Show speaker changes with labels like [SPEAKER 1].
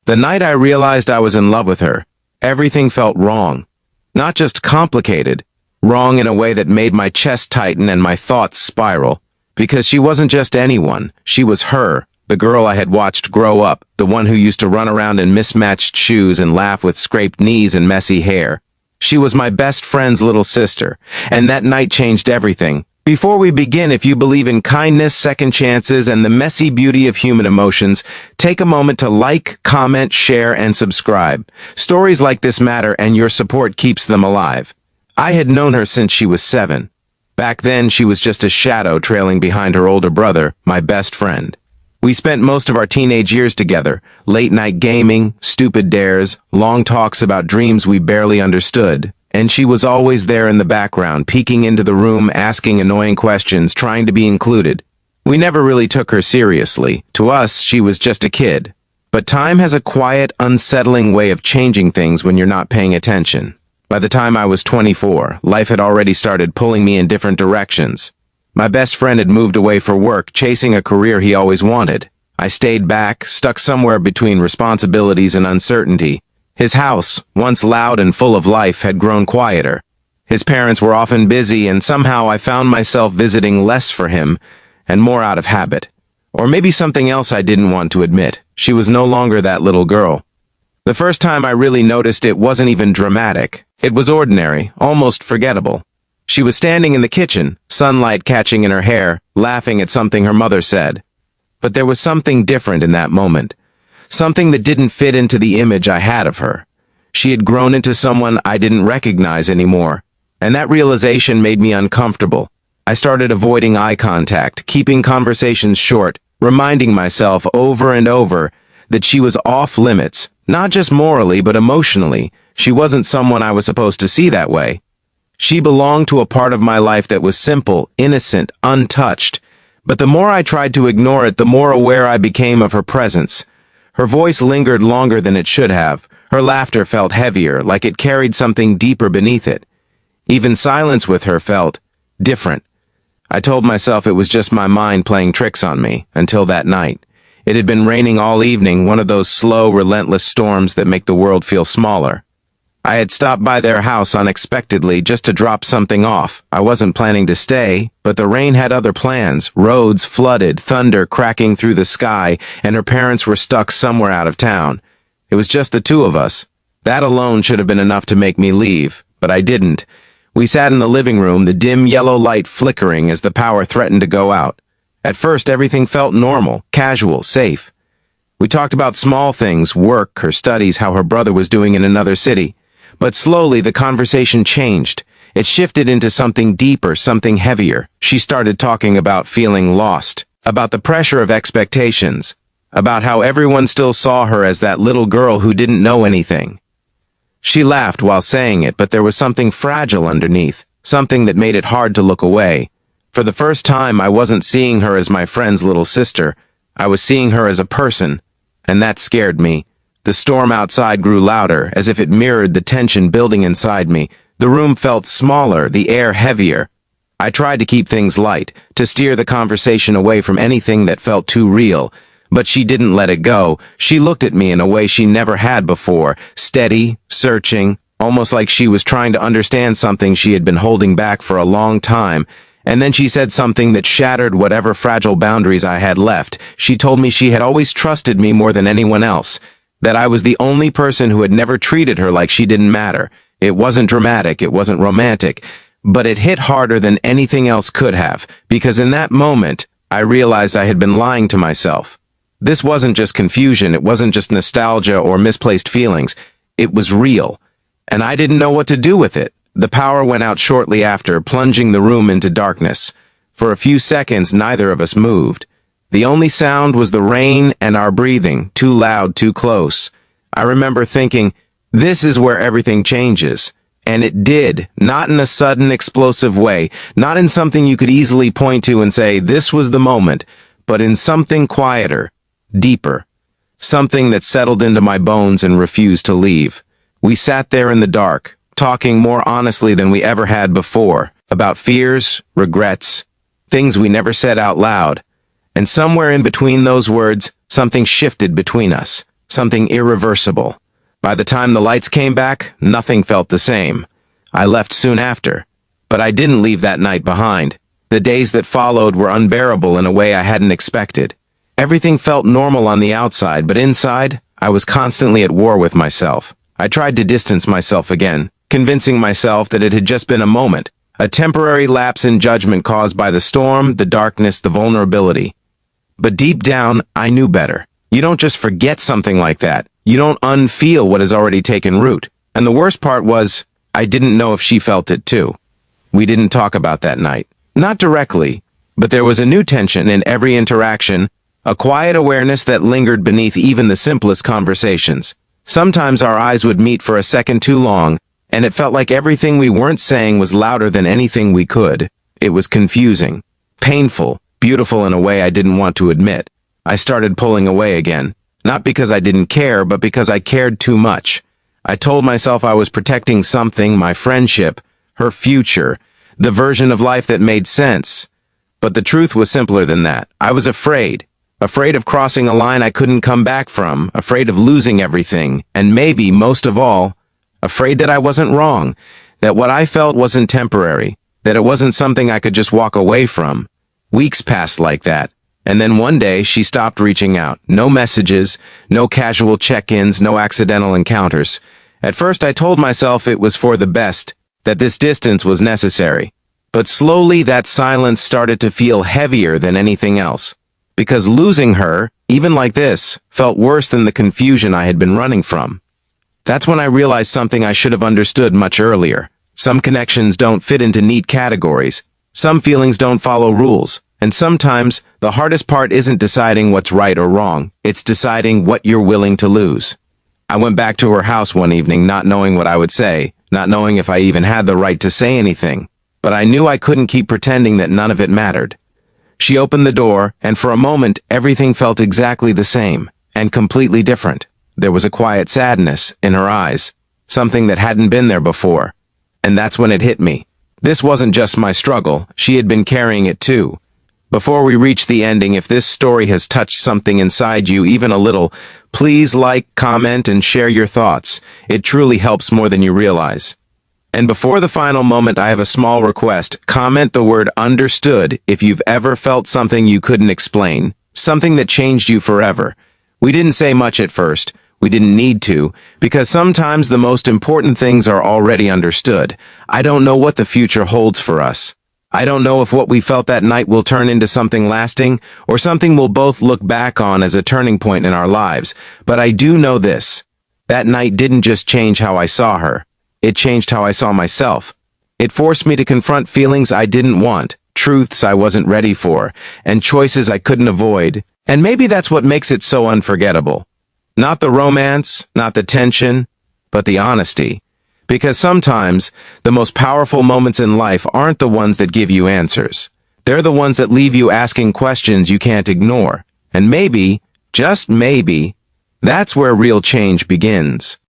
[SPEAKER 1] The night I realized I was in love with her, everything felt wrong. Not just complicated, wrong in a way that made my chest tighten and my thoughts spiral. Because she wasn't just anyone, she was her, the girl I had watched grow up, the one who used to run around in mismatched shoes and laugh with scraped knees and messy hair. She was my best friend's little sister, and that night changed everything. Before we begin, if you believe in kindness, second chances, and the messy beauty of human emotions, take a moment to like, comment, share, and subscribe. Stories like this matter, and your support keeps them alive. I had known her since she was 7. Back then, she was just a shadow trailing behind her older brother, my best friend. We spent most of our teenage years together, late-night gaming, stupid dares, long talks about dreams we barely understood. And she was always there in the background, peeking into the room, asking annoying questions, trying to be included. We never really took her seriously. To us, she was just a kid. But time has a quiet, unsettling way of changing things when you're not paying attention. By the time I was 24, life had already started pulling me in different directions. My best friend had moved away for work, chasing a career he always wanted. I stayed back, stuck somewhere between responsibilities and uncertainty. His house, once loud and full of life, had grown quieter. His parents were often busy, and somehow I found myself visiting less for him and more out of habit. Or maybe something else I didn't want to admit. She was no longer that little girl. The first time I really noticed it wasn't even dramatic. It was ordinary, almost forgettable. She was standing in the kitchen, sunlight catching in her hair, laughing at something her mother said. But there was something different in that moment. Something that didn't fit into the image I had of her. She had grown into someone I didn't recognize anymore, and that realization made me uncomfortable. I started avoiding eye contact, keeping conversations short, reminding myself over and over that she was off limits, not just morally but emotionally. She wasn't someone I was supposed to see that way. She belonged to a part of my life that was simple, innocent, untouched. But the more I tried to ignore it, the more aware I became of her presence. Her voice lingered longer than it should have. Her laughter felt heavier, like it carried something deeper beneath it. Even silence with her felt different. I told myself it was just my mind playing tricks on me, until that night. It had been raining all evening, one of those slow, relentless storms that make the world feel smaller. I had stopped by their house unexpectedly just to drop something off. I wasn't planning to stay, but the rain had other plans. Roads flooded, thunder cracking through the sky, and her parents were stuck somewhere out of town. It was just the two of us. That alone should have been enough to make me leave, but I didn't. We sat in the living room, the dim yellow light flickering as the power threatened to go out. At first, everything felt normal, casual, safe. We talked about small things, work, her studies, how her brother was doing in another city. But slowly, the conversation changed. It shifted into something deeper, something heavier. She started talking about feeling lost, about the pressure of expectations, about how everyone still saw her as that little girl who didn't know anything. She laughed while saying it, but there was something fragile underneath, something that made it hard to look away. For the first time, I wasn't seeing her as my friend's little sister. I was seeing her as a person, and that scared me. The storm outside grew louder, as if it mirrored the tension building inside me. The room felt smaller, the air heavier. I tried to keep things light, to steer the conversation away from anything that felt too real. But she didn't let it go. She looked at me in a way she never had before, steady, searching, almost like she was trying to understand something she had been holding back for a long time. And then she said something that shattered whatever fragile boundaries I had left. She told me she had always trusted me more than anyone else, that I was the only person who had never treated her like she didn't matter. It wasn't dramatic, it wasn't romantic, but it hit harder than anything else could have, because in that moment, I realized I had been lying to myself. This wasn't just confusion, it wasn't just nostalgia or misplaced feelings. It was real, and I didn't know what to do with it. The power went out shortly after, plunging the room into darkness. For a few seconds, neither of us moved. The only sound was the rain and our breathing, too loud, too close. I remember thinking, this is where everything changes. And it did, not in a sudden, explosive way, not in something you could easily point to and say, this was the moment, but in something quieter, deeper. Something that settled into my bones and refused to leave. We sat there in the dark, talking more honestly than we ever had before, about fears, regrets, things we never said out loud. And somewhere in between those words, something shifted between us. something irreversible. By the time the lights came back, nothing felt the same. I left soon after. But I didn't leave that night behind. The days that followed were unbearable in a way I hadn't expected. Everything felt normal on the outside, but inside, I was constantly at war with myself. I tried to distance myself again, convincing myself that it had just been a moment, a temporary lapse in judgment caused by the storm, the darkness, the vulnerability. But deep down, I knew better. You don't just forget something like that. You don't unfeel what has already taken root. And the worst part was, I didn't know if she felt it too. We didn't talk about that night. Not directly, but there was a new tension in every interaction, a quiet awareness that lingered beneath even the simplest conversations. Sometimes our eyes would meet for a second too long, and it felt like everything we weren't saying was louder than anything we could. It was confusing, painful, beautiful in a way I didn't want to admit. I started pulling away again, not because I didn't care, but because I cared too much. I told myself I was protecting something, my friendship, her future, the version of life that made sense. But the truth was simpler than that. I was afraid of crossing a line I couldn't come back from, afraid of losing everything, and maybe, most of all, afraid that I wasn't wrong, that what I felt wasn't temporary, that it wasn't something I could just walk away from. Weeks passed like that, and then one day she stopped reaching out. No messages, no casual check-ins, no accidental encounters. At first I told myself it was for the best, that this distance was necessary. But slowly that silence started to feel heavier than anything else. Because losing her, even like this, felt worse than the confusion I had been running from. That's when I realized something I should have understood much earlier. Some connections don't fit into neat categories. Some feelings don't follow rules. And sometimes, the hardest part isn't deciding what's right or wrong. It's deciding what you're willing to lose. I went back to her house one evening not knowing what I would say, not knowing if I even had the right to say anything. But I knew I couldn't keep pretending that none of it mattered. She opened the door, and for a moment, everything felt exactly the same, and completely different. There was a quiet sadness in her eyes, something that hadn't been there before. And that's when it hit me. This wasn't just my struggle, she had been carrying it too. Before we reach the ending, if this story has touched something inside you even a little, please like, comment, and share your thoughts. It truly helps more than you realize. And before the final moment, I have a small request. Comment the word understood if you've ever felt something you couldn't explain, something that changed you forever. We didn't say much at first. We didn't need to, because sometimes the most important things are already understood. I don't know what the future holds for us. I don't know if what we felt that night will turn into something lasting, or something we'll both look back on as a turning point in our lives. But I do know this. That night didn't just change how I saw her. It changed how I saw myself. It forced me to confront feelings I didn't want, truths I wasn't ready for, and choices I couldn't avoid. And maybe that's what makes it so unforgettable. Not the romance, not the tension, but the honesty. Because sometimes, the most powerful moments in life aren't the ones that give you answers. They're the ones that leave you asking questions you can't ignore. And maybe, just maybe, that's where real change begins.